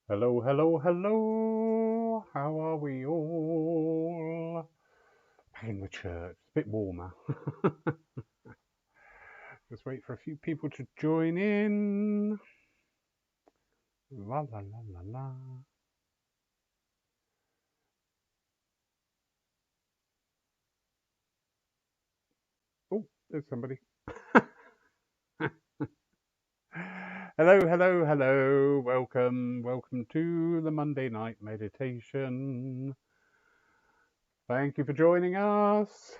Hello, hello, hello. How are we all? Back in the church. It's a bit warmer. Just wait for a few people to join in. La la la la la. Oh, there's somebody. Hello, hello, hello. Welcome, welcome to the Monday night meditation. Thank you for joining us.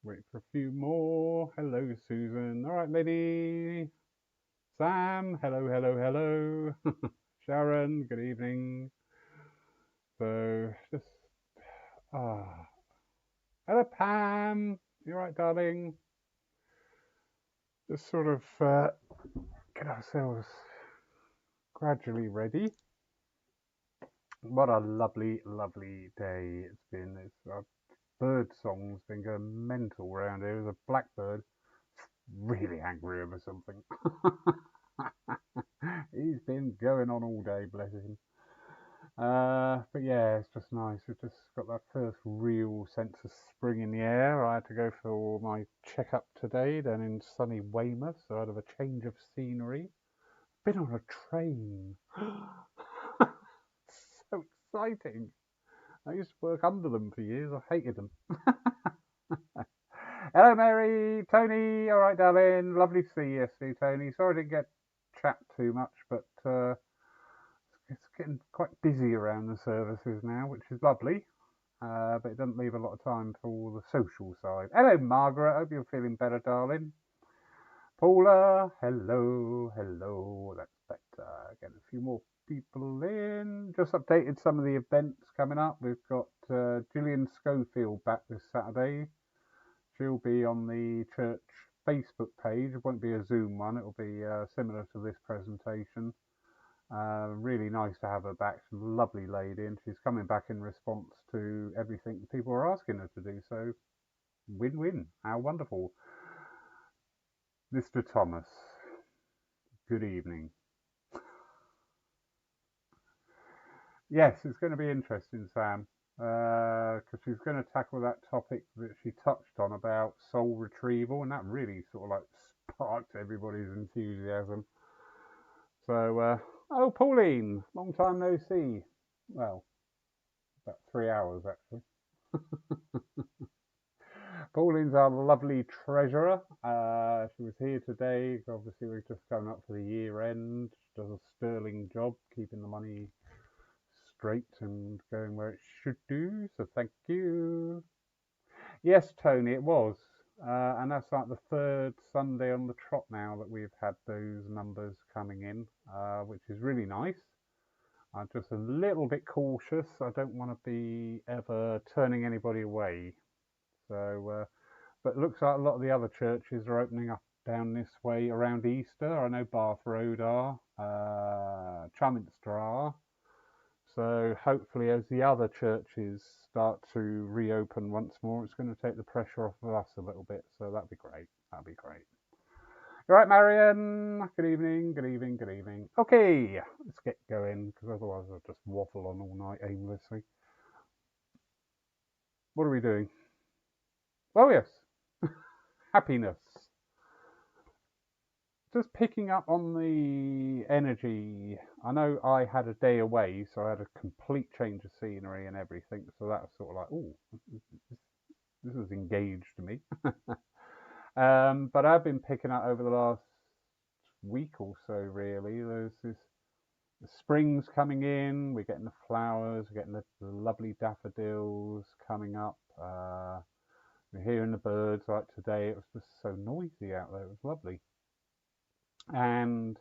Wait for a few more. Hello, Susan. All right, lady. Sam. Hello, hello, hello. Sharon. Good evening. So just hello, Pam. You all right, darling? Just sort of get ourselves gradually ready. What a lovely, lovely day it's been. Bird song's been going mental around here. There's a blackbird really angry over something. He's been going on all day, bless him. But yeah, it's just nice. We've just got that first real sense of spring in the air. I had to go for my checkup today down in sunny Weymouth, so I'd have a change of scenery. Been on a train. So exciting. I used to work under them for years. I hated them. Hello, Mary. Tony. All right, darling. Lovely to see you yesterday, Tony. Sorry I didn't get chat too much, but it's getting quite busy around the services now, which is lovely. But it doesn't leave a lot of time for the social side. Hello, Margaret. Hope you're feeling better, darling. Paula, hello, hello. That's better. Getting a few more people in. Just updated some of the events coming up. We've got Gillian Schofield back this Saturday. She'll be on the church Facebook page. It won't be a Zoom one. It'll be similar to this presentation. Really nice to have her back. She's a lovely lady, and she's coming back in response to everything people are asking her to do. So, win-win. How wonderful. Mr. Thomas, good evening. Yes, it's going to be interesting, Sam, because she's going to tackle that topic that she touched on about soul retrieval, and that really sort of like sparked everybody's enthusiasm. So, oh, Pauline, long time no see. Well, about 3 hours actually. Pauline's our lovely treasurer. She was here today. Obviously, we're just going up for the year end. She does a sterling job keeping the money straight and going where it should do. So thank you. Yes, Tony, it was. And that's like the third Sunday on the trot now that we've had those numbers coming in, which is really nice. I'm just a little bit cautious. I don't want to be ever turning anybody away. So, but it looks like a lot of the other churches are opening up down this way around Easter. I know Bath Road are, Chuminster are. So hopefully, as the other churches start to reopen once more, it's going to take the pressure off of us a little bit. So that'd be great. That'd be great. All right, Marion. Good evening. Good evening. Good evening. Okay, let's get going because otherwise I'll just waffle on all night aimlessly. What are we doing? Oh yes, happiness. Just picking up on the energy. I know I had a day away, so I had a complete change of scenery and everything. So that was sort of like, oh, this has engaged me. But I've been picking up over the last week or so, really. There's this the spring's coming in. We're getting the flowers. We're getting the lovely daffodils coming up. We're hearing the birds. Like today, it was just so noisy out there. It was lovely. And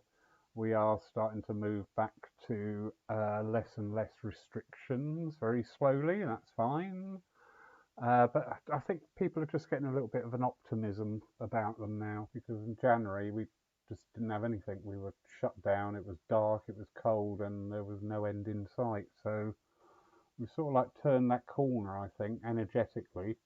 we are starting to move back to less and less restrictions very slowly, and that's fine. But I think people are just getting a little bit of an optimism about them now because in January we just didn't have anything. We were shut down, it was dark, it was cold, and there was no end in sight. So we sort of like turned that corner, I think, energetically.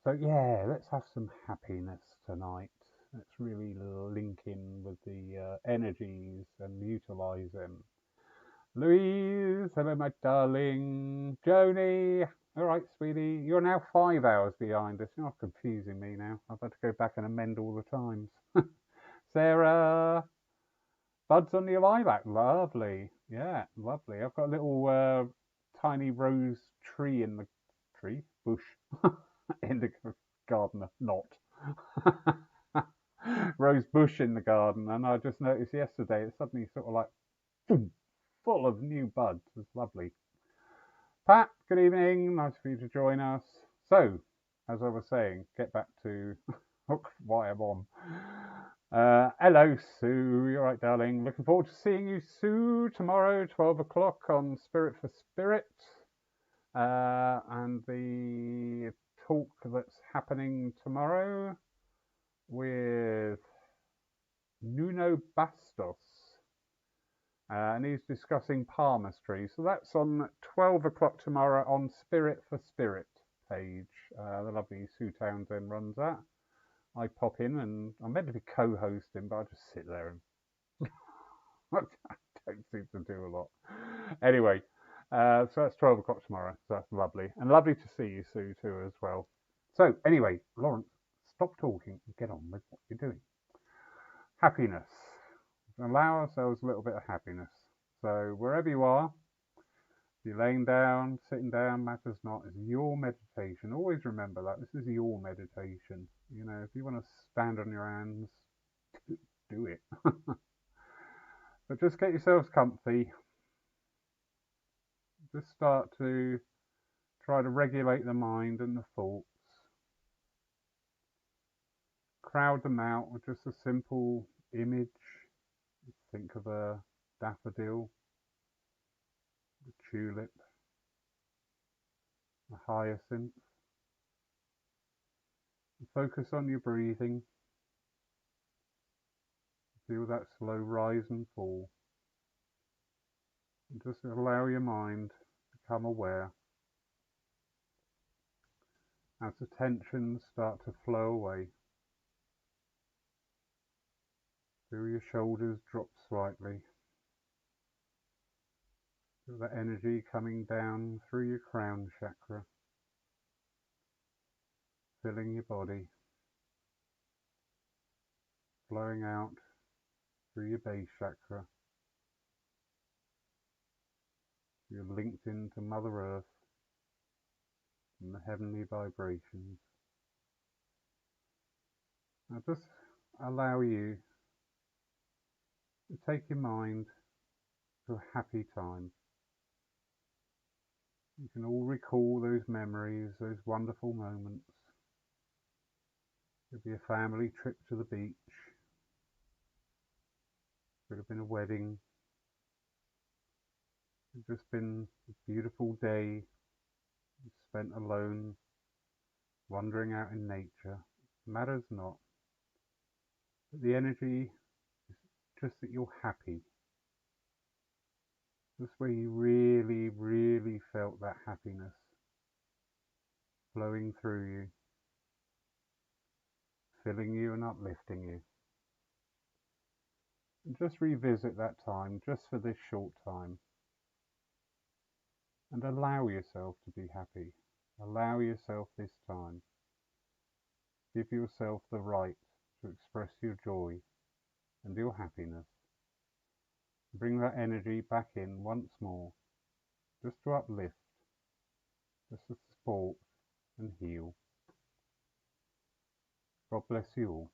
So yeah, let's have some happiness tonight. Let's really link in with the energies and utilize them. Louise, hello, my darling. Joni, all right, sweetie. You're now 5 hours behind us. You're not confusing me now. I've had to go back and amend all the times. Sarah, buds on the lilac. Lovely. Yeah, lovely. I've got a little tiny rose tree in the bush in the garden. Not. Rose bush in the garden. And I just noticed yesterday it suddenly sort of like boom, full of new buds. It's lovely. Pat, good evening. Nice for you to join us. So, as I was saying, get back to why I'm on. Hello, Sue. You're right, darling. Looking forward to seeing you, Sue, tomorrow, 12 o'clock on Spirit for Spirit. And the talk that's happening tomorrow with Nuno Bastos. And he's discussing palmistry. So that's on 12 o'clock tomorrow on Spirit for Spirit page. The lovely Sue Townsend runs that. I pop in and I'm meant to be co-hosting, but I just sit there and I don't seem to do a lot. Anyway, so that's 12 o'clock tomorrow. So that's lovely. And lovely to see you, Sue, too, as well. So anyway, Lawrence, stop talking and get on with what you're doing. Happiness. Allow ourselves a little bit of happiness. So wherever you are, if you're laying down, sitting down, matters not. It's your meditation. Always remember that. This is your meditation. You know, if you want to stand on your hands, do it. But just get yourselves comfy. Just start to try to regulate the mind and the thoughts. Crowd them out with just a simple image. Think of a daffodil, a tulip, a hyacinth. Focus on your breathing. Feel that slow rise and fall. And just allow your mind to become aware. As the tensions start to flow away, feel your shoulders drop slightly. Feel that energy coming down through your crown chakra, filling your body, flowing out through your base chakra. You're linked into Mother Earth and the heavenly vibrations. Now just allow you to take your mind to a happy time. You can all recall those memories, those wonderful moments. Could be a family trip to the beach. Could have been a wedding. Could have just been a beautiful day spent alone, wandering out in nature. Matters not. But the energy is just that you're happy. Just where you really, really felt that happiness flowing through you, filling you and uplifting you. And just revisit that time, just for this short time. And allow yourself to be happy. Allow yourself this time. Give yourself the right to express your joy and your happiness. Bring that energy back in once more, just to uplift, just to support and heal. God bless you all.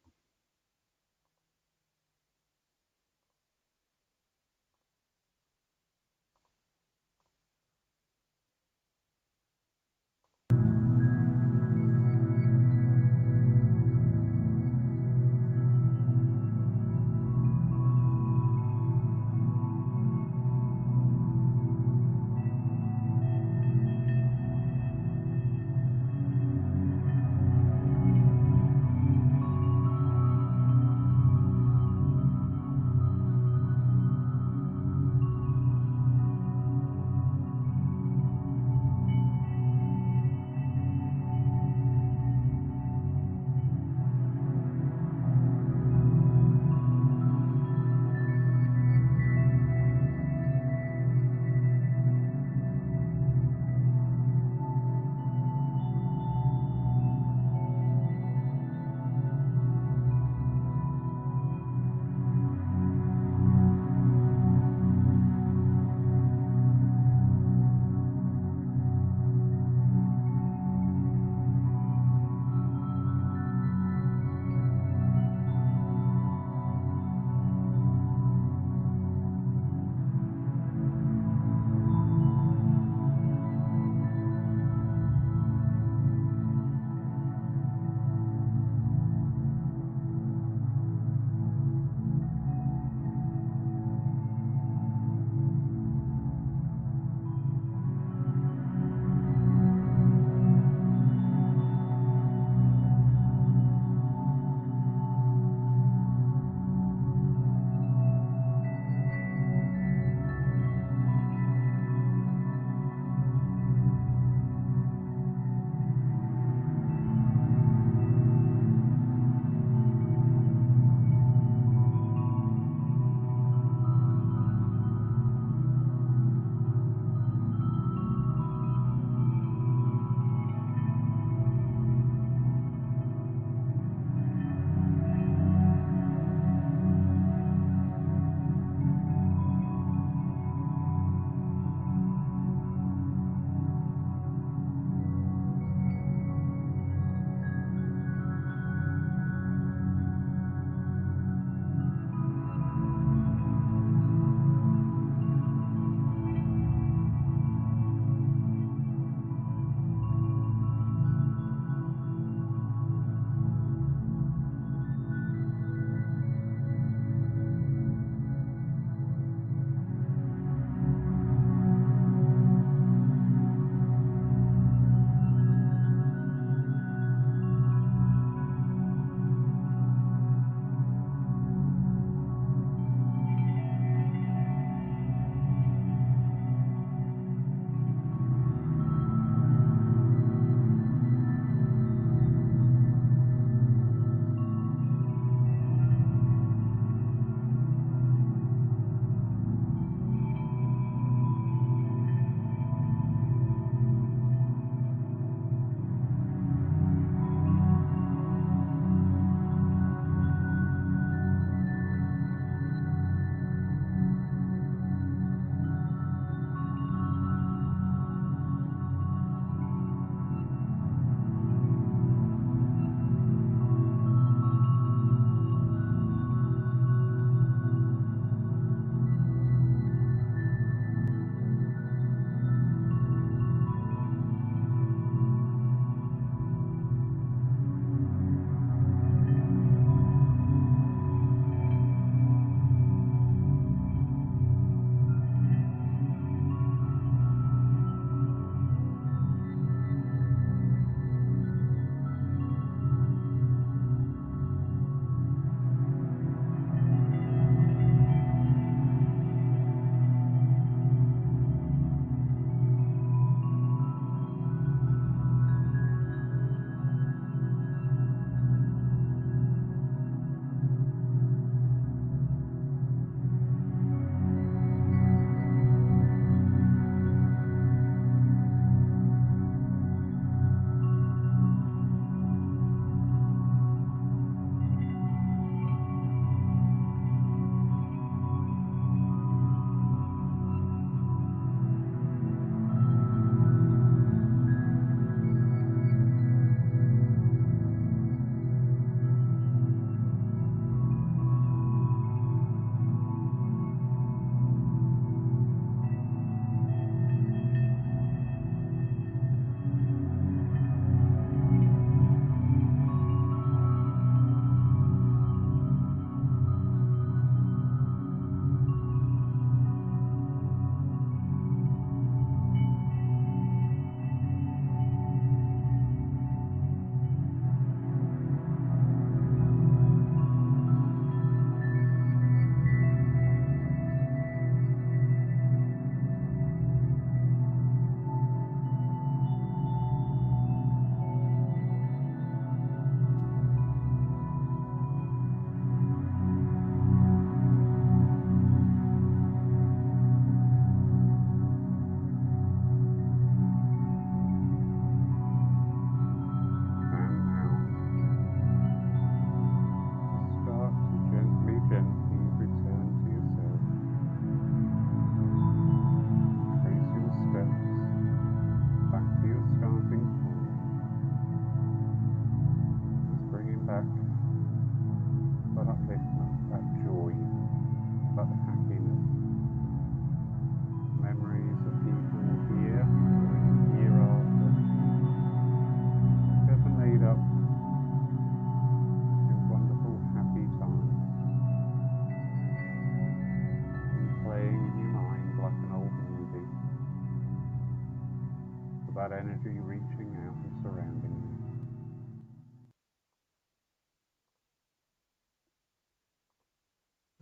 that energy reaching out and surrounding you.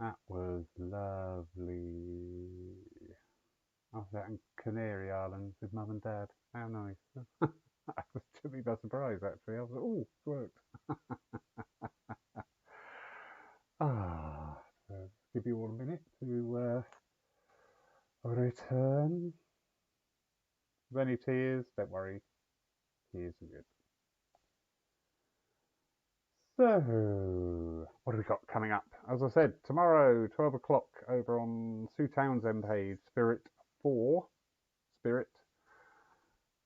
That was lovely. I was out in Canary Islands with Mum and Dad. How nice. That was to me by surprise, actually. I was like, oh, it's worked. So give you all a minute to return. If any tears, don't worry. Tears are good. So, what have we got coming up? As I said, tomorrow, 12 o'clock, over on Sue Townsend page, Spirit 4. Spirit.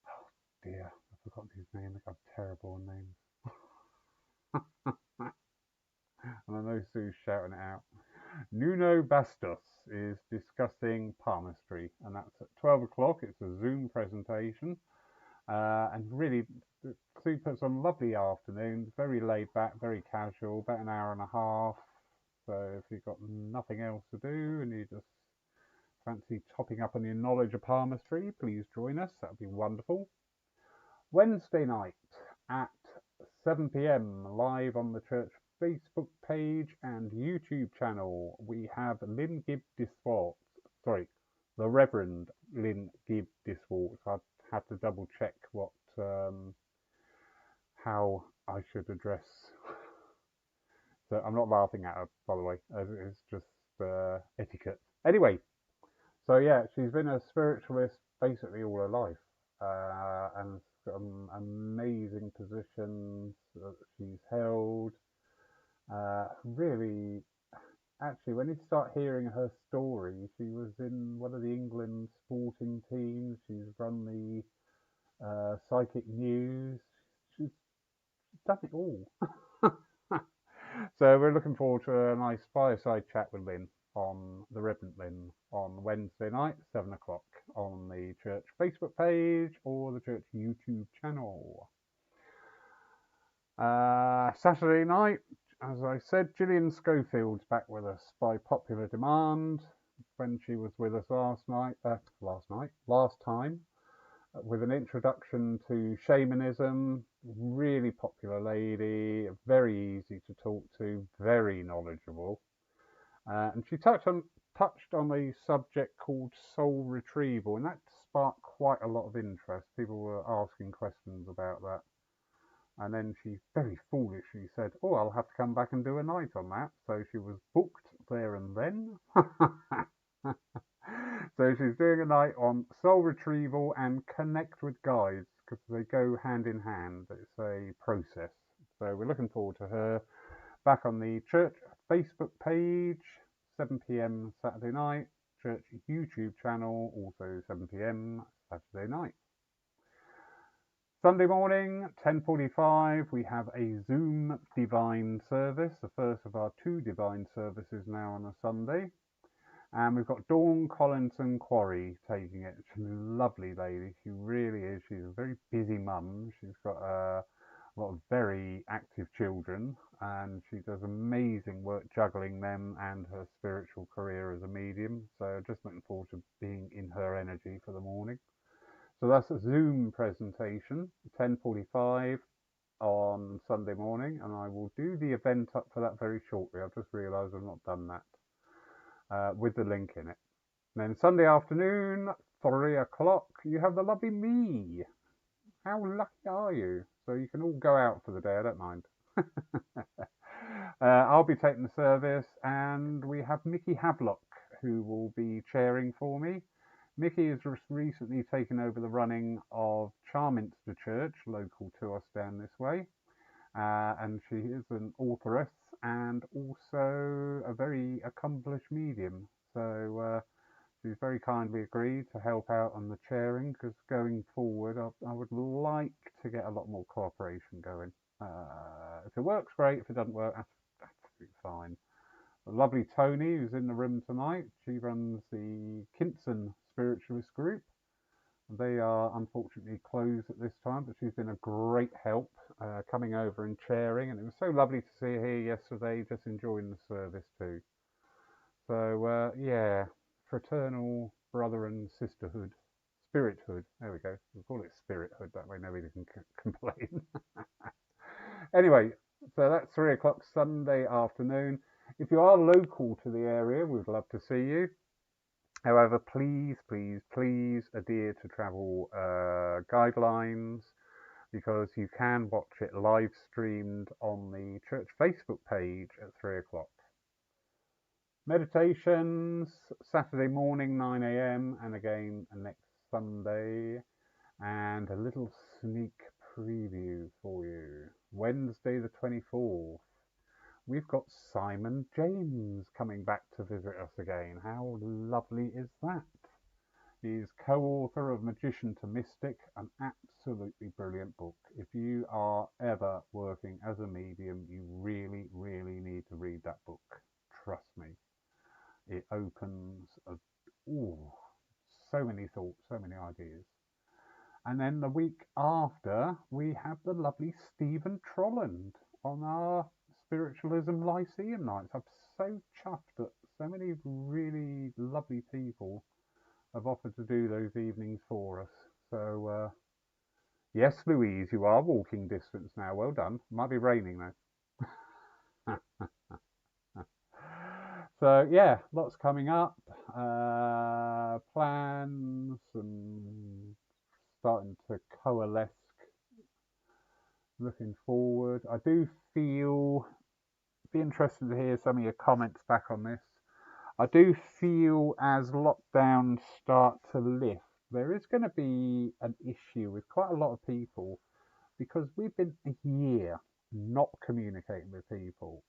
Oh dear, I've forgotten his name. I'm terrible on names. And I know Sue's shouting it out. Nuno Bastos is discussing palmistry, and that's at 12 o'clock. It's a Zoom presentation. And really, Sue puts on a lovely afternoon, very laid back, very casual, about an hour and a half. So if you've got nothing else to do and you just fancy topping up on your knowledge of palmistry, please join us. That would be wonderful. Wednesday night at 7 p.m. live on the church Facebook page and YouTube channel, we have Lynn Gibb Diswalt. Sorry, the Reverend Lynn Gibb Diswalt. I had to double check what how I should address. So I'm not laughing at her, by the way. It's just etiquette. Anyway, so yeah, she's been a spiritualist basically all her life, and some amazing positions that she's held. Really, actually, when you start hearing her story, she was in one of the England sporting teams. She's run the psychic news. She's done it all. So we're looking forward to a nice fireside chat with Lynn, on the Reverend Lynn, on Wednesday night, 7 o'clock, on the church Facebook page or the church YouTube channel. Saturday night, as I said, Gillian Schofield's back with us by popular demand. When she was with us last time, with an introduction to shamanism. Really popular lady, very easy to talk to, very knowledgeable. And she touched on a subject called soul retrieval, and that sparked quite a lot of interest. People were asking questions about that. And then she very foolishly said, oh, I'll have to come back and do a night on that. So she was booked there and then. So she's doing a night on soul retrieval and connect with guides, because they go hand in hand. It's a process. So we're looking forward to her back on the church Facebook page, 7 p.m. Saturday night, church YouTube channel, also 7 p.m. Saturday night. Sunday morning, 10:45, we have a Zoom divine service, the first of our 2 divine services now on a Sunday. And we've got Dawn Collinson Quarry taking it. She's a lovely lady. She really is. She's a very busy mum. She's got a lot of very active children, and she does amazing work juggling them and her spiritual career as a medium. So just looking forward to being in her energy for the morning. So that's a Zoom presentation, 10:45 on Sunday morning, and I will do the event up for that very shortly. I've just realised I've not done that. With the link in it. And then Sunday afternoon, 3 o'clock, you have the lovely me. How lucky are you? So you can all go out for the day, I don't mind. I'll be taking the service, and we have Mickey Havelock, who will be chairing for me. Mickey has recently taken over the running of Charminster Church, local to us down this way. And she is an authoress and also a very accomplished medium. So she's very kindly agreed to help out on the chairing, because going forward I would like to get a lot more cooperation going. If it works, great. If it doesn't work, that's absolutely fine. The lovely Tony, who's in the room tonight, she runs the Kinson Spiritualist Group. They are unfortunately closed at this time, but she's been a great help coming over and chairing, and it was so lovely to see her here yesterday, just enjoying the service too. So yeah, fraternal brother and sisterhood, spirithood. There we go. We'll call it spirithood. That way nobody can complain. Anyway, so that's 3 o'clock Sunday afternoon. If you are local to the area, we'd love to see you. However, please, please, please adhere to travel guidelines, because you can watch it live streamed on the church Facebook page at 3 o'clock. Meditations, Saturday morning, 9 a.m. and again next Sunday. And a little sneak preview for you. Wednesday the 24th. We've got Simon James coming back to visit us again. How lovely is that? He's co-author of Magician to Mystic, an absolutely brilliant book. If you are ever working as a medium, you really, really need to read that book. Trust me. It opens so many thoughts, so many ideas. And then the week after, we have the lovely Stephen Trolland on our Spiritualism Lyceum nights. I'm so chuffed that so many really lovely people have offered to do those evenings for us. So, yes, Louise, you are walking distance now. Well done. Might be raining though. So, yeah, lots coming up. Plans and starting to coalesce. Looking forward. I do feel, be interested to hear some of your comments back on this. I do feel as lockdowns start to lift, there is going to be an issue with quite a lot of people, because we've been a year not communicating with people,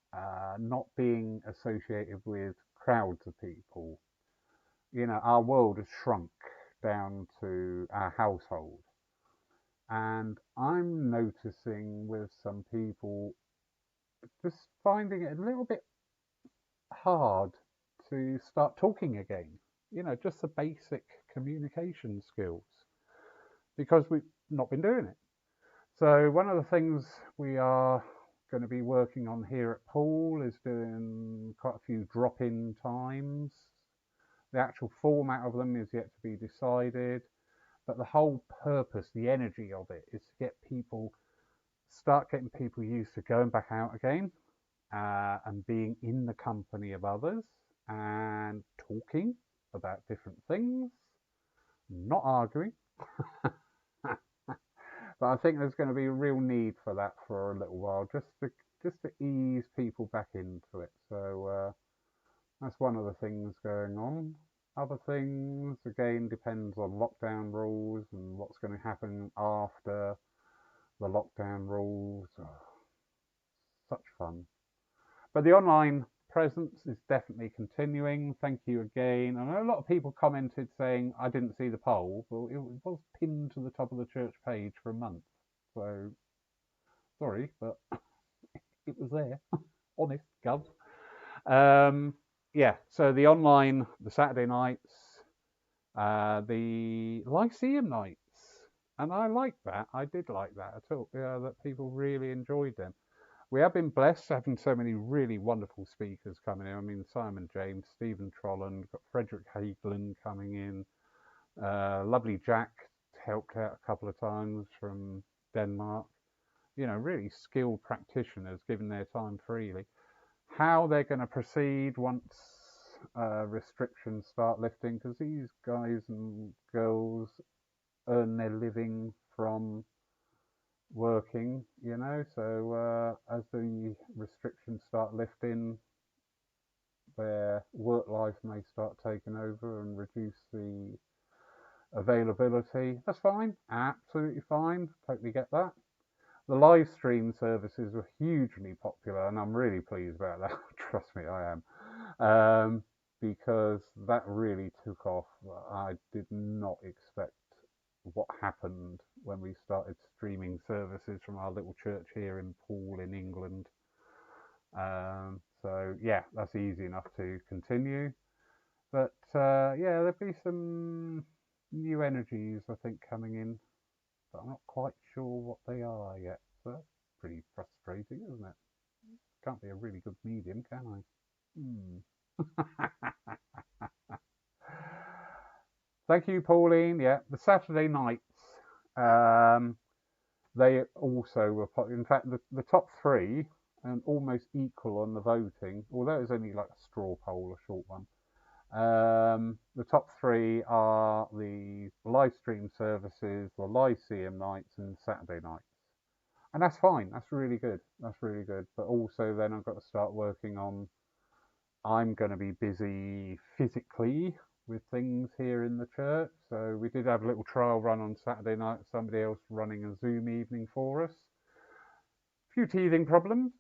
not being associated with crowds of people. You know, our world has shrunk down to our household. And I'm noticing with some people just finding it a little bit hard to start talking again. You know, just the basic communication skills, because we've not been doing it. So one of the things we are going to be working on here at Poole is doing quite a few drop-in times. The actual format of them is yet to be decided, but the whole purpose, the energy of it, is to start getting people used to going back out again, and being in the company of others and talking about different things, not arguing. But I think there's going to be a real need for that for a little while, just to ease people back into it. So that's one of the things going on. Other things, again, depends on lockdown rules and what's going to happen after the lockdown rules. Oh, such fun. But the online presence is definitely continuing. Thank you again. I know a lot of people commented saying I didn't see the poll. Well, it was pinned to the top of the church page for a month. So, sorry, but it was there. Honest, gov. Yeah, so the online, the Saturday nights, the Lyceum nights. And I like that. I did like that at all. That people really enjoyed them. We have been blessed having so many really wonderful speakers coming in. I mean, Simon James, Stephen Trolland, got Frederick Hagelin coming in. Lovely Jack helped out a couple of times from Denmark. You know, really skilled practitioners giving their time freely. How they're going to proceed once restrictions start lifting, because these guys and girls earn their living from working, you know, so as the restrictions start lifting, their work life may start taking over and reduce the availability. That's fine, absolutely fine, totally get that. The live stream services were hugely popular, and I'm really pleased about that. Trust me, I am, because that really took off. I did not expect what happened when we started streaming services from our little church here in Poole in England. So yeah, that's easy enough to continue. But yeah, there'll be some new energies, I think, coming in, but I'm not quite sure what they are yet. So that's pretty frustrating, isn't it? Can't be a really good medium, can I? Thank you, Pauline. Yeah, the Saturday nights. They also were, in fact, the top three, and almost equal on the voting, although it was only like a straw poll, a short one. The top three are the live stream services, the Lyceum nights, and Saturday nights. And that's fine. That's really good. That's really good. But also, then I've got to start working on. I'm going to be busy physically with things here in the church. So we did have a little trial run on Saturday night. Somebody else running a Zoom evening for us. A few teething problems.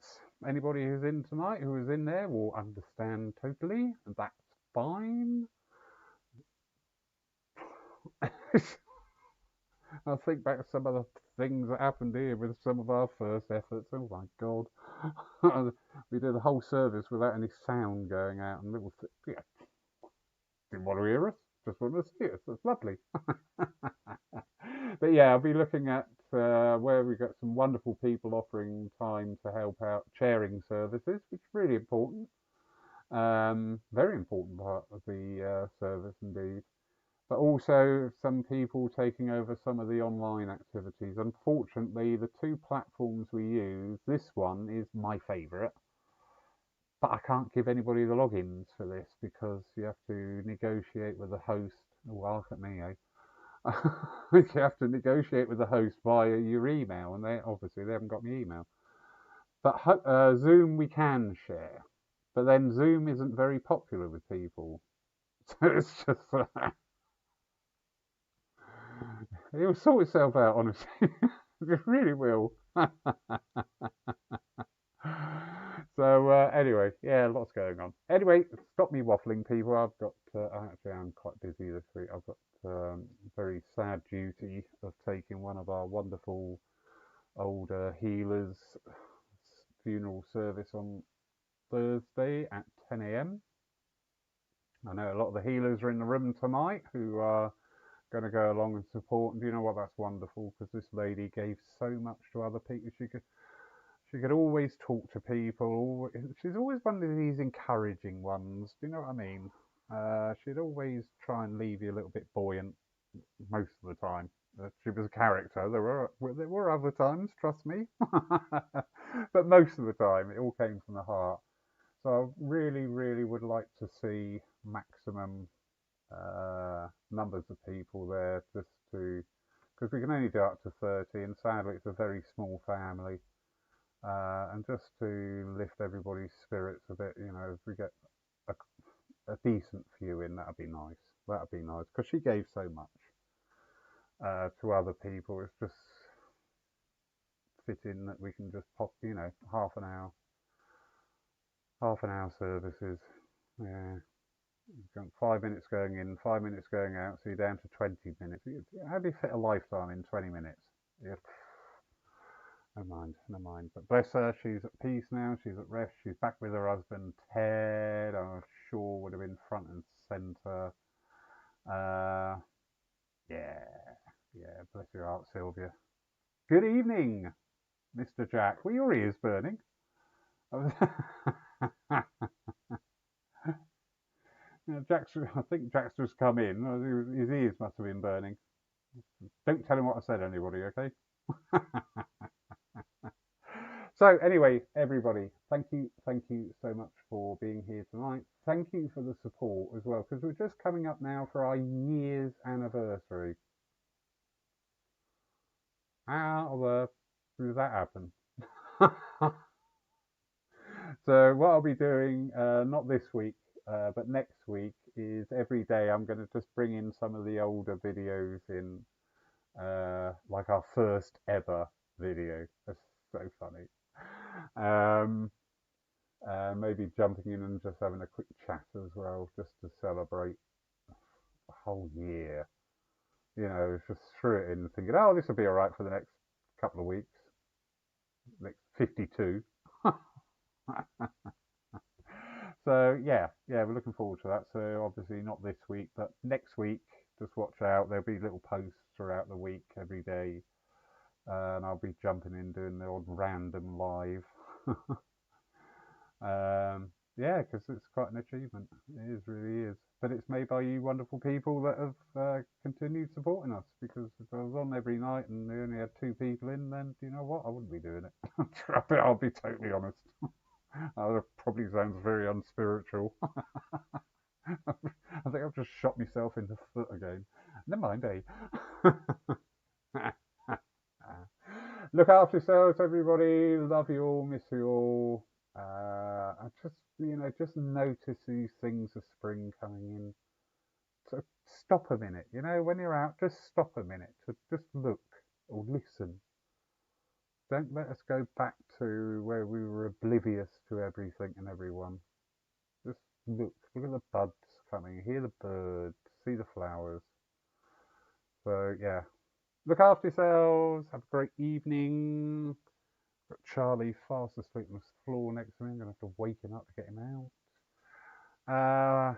Anybody who's in tonight, who is in there, will understand totally, and that's fine. I think back to some of the things that happened here with some of our first efforts. Oh my God. We did the whole service without any sound going out, and little yeah, didn't want to hear us, just wanted to see us. It's lovely. But yeah, I'll be looking at where we got some wonderful people offering time to help out chairing services, which is really important. Very important part of the service indeed. But also some people taking over some of the online activities. Unfortunately, the two platforms we use, this one is my favourite, but I can't give anybody the logins for this because you have to negotiate with the host. Oh, well, look at me, eh? You have to negotiate with the host via your email, and they haven't got my email. But Zoom we can share, but then Zoom isn't very popular with people, so it's just it'll sort itself out, honestly. It really will. So anyway, yeah, lots going on. Anyway, stop me waffling, people. I've got actually I'm quite busy this week. I've got very sad duty of taking one of our wonderful older healers' funeral service on Thursday at 10 a.m. I know a lot of the healers are in the room tonight who are going to go along and support. And do you know what? That's wonderful, because this lady gave so much to other people. She could always talk to people. She's always one of these encouraging ones. Do you know what I mean? She'd always try and leave you a little bit buoyant most of the time. She was a character. There were other times, trust me. But most of the time, it all came from the heart. So I really, really would like to see maximum numbers of people there, just to, because we can only do up to 30, and sadly it's a very small family, and just to lift everybody's spirits a bit, if we get a decent few in, that'd be nice. That'd be nice, because she gave so much to other people. It's just fitting that we can just pop, half an hour services. Yeah. 5 minutes going in, 5 minutes going out, so you're down to 20 minutes. How do you fit a lifetime in 20 minutes? Yeah. No mind. But bless her, she's at peace now, she's at rest, she's back with her husband, Ted. I'm sure would have been front and centre. Yeah, bless your heart, Sylvia. Good evening, Mr. Jack. Were your ears burning? I think Jack's just come in. His ears must have been burning. Don't tell him what I said, anybody, okay? So anyway, everybody, thank you so much for being here tonight. Thank you for the support as well, because we're just coming up now for our year's anniversary. How on earth did that happen? So what I'll be doing, not this week, but next week, is every day I'm going to just bring in some of the older videos in, like our first ever video. That's so funny. Maybe jumping in and just having a quick chat as well, just to celebrate the whole year. Just threw it in thinking, oh, this will be all right for the next couple of weeks. Next 52. So yeah, we're looking forward to that. So obviously not this week, but next week, just watch out. There'll be little posts throughout the week, every day, and I'll be jumping in doing the odd random live. Yeah, because it's quite an achievement. It is, really is. But it's made by you wonderful people that have continued supporting us. Because if I was on every night and we only had 2 people in, then you know what? I wouldn't be doing it. I'll be totally honest. That probably sounds very unspiritual. I think I've just shot myself in the foot again. Never mind, eh? Look after yourselves, everybody. Love you all, miss you all. I just, just notice these things of spring coming in. So stop a minute, when you're out, just stop a minute to just look or listen. Don't let us go back to where we were oblivious to everything and everyone. Just look at the buds coming, hear the birds, see the flowers. So yeah, look after yourselves. Have a great evening. Got Charlie fast asleep on the floor next to me. I'm gonna have to wake him up to get him out.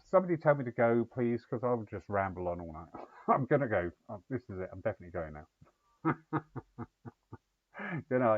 Somebody tell me to go, please, because I would just ramble on all night. I'm gonna go. This is it. I'm definitely going now. Good night.